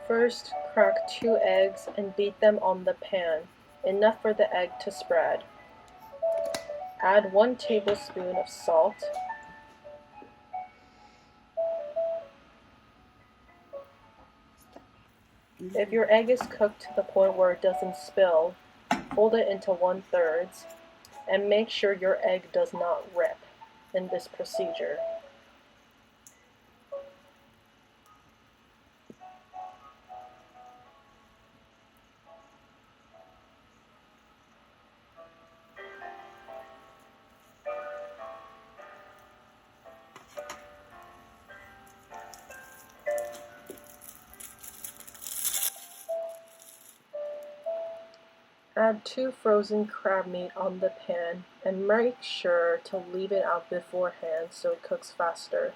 First, crack 2 eggs and beat them on the pan, enough for the egg to spread. Add 1 tablespoon of salt. If your egg is cooked to the point where it doesn't spill, fold it into 1/3 and make sure your egg does not rip in this procedure. Add 2 frozen crab meat on the pan and make sure to leave it out beforehand so it cooks faster.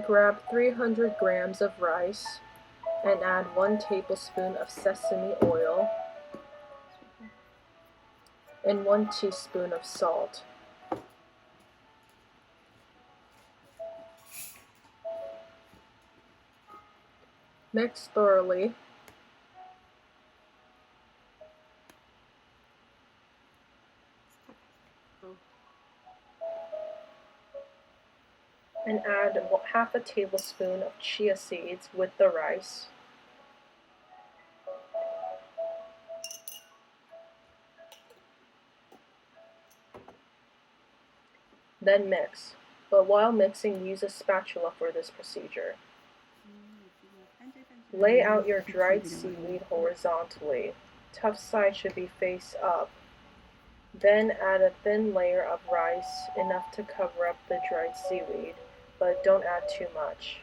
Grab 300 grams of rice and add 1 tablespoon of sesame oil and 1 teaspoon of salt. Mix thoroughly. And add half a tablespoon of chia seeds with the rice. Then mix, but while mixing, use a spatula for this procedure. Lay out your dried seaweed horizontally. Tough side should be face up. Then add a thin layer of rice, enough to cover up the dried seaweed, but don't add too much.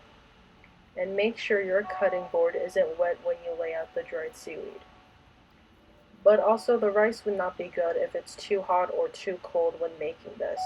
And make sure your cutting board isn't wet when you lay out the dried seaweed. But also the rice would not be good if it's too hot or too cold when making this.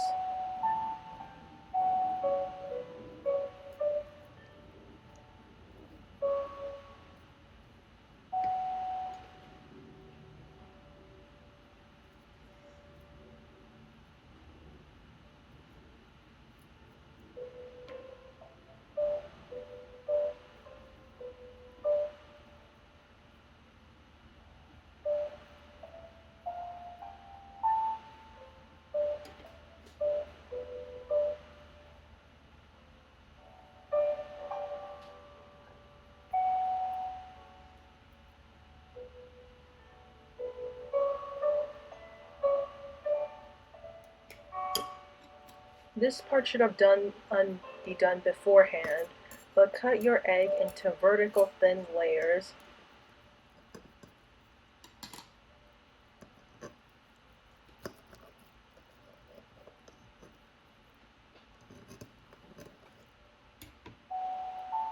This part should have be done beforehand, but cut your egg into vertical thin layers.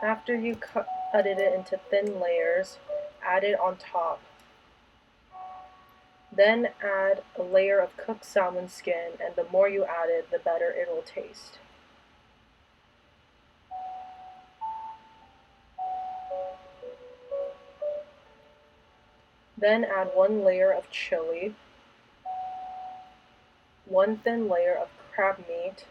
After you cutted it into thin layers, add it on top. Then add a layer of cooked salmon skin, and the more you add it, the better it will taste. Then add 1 layer of chili, 1 thin layer of crab meat,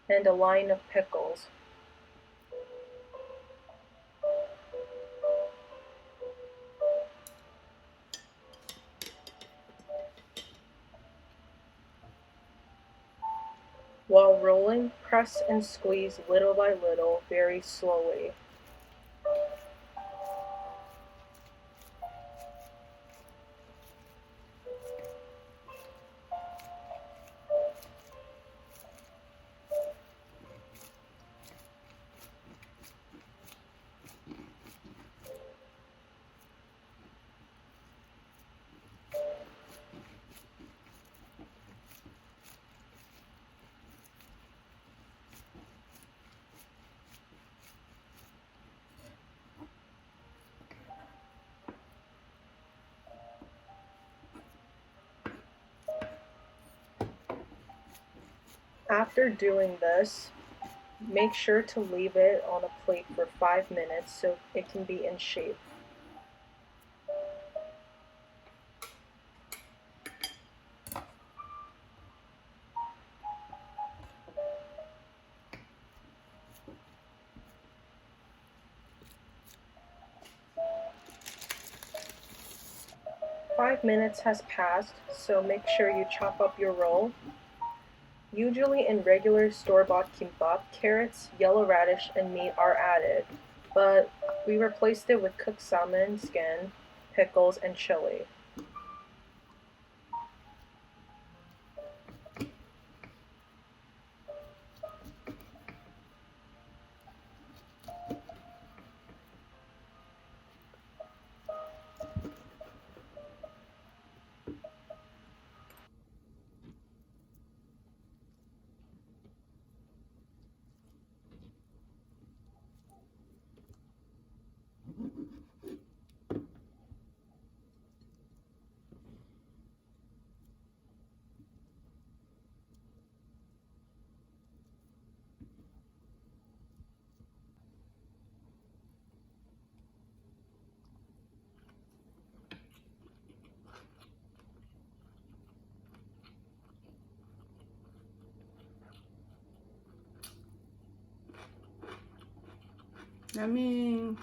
and a line of pickles. While rolling, press and squeeze little by little, very slowly. After doing this, make sure to leave it on a plate for 5 minutes so it can be in shape. Five minutes has passed, so make sure you chop up your roll. Usually in regular store-bought gimbap, carrots, yellow radish, and meat are added, but we replaced it with cooked salmon skin, pickles, and chili. Yummy.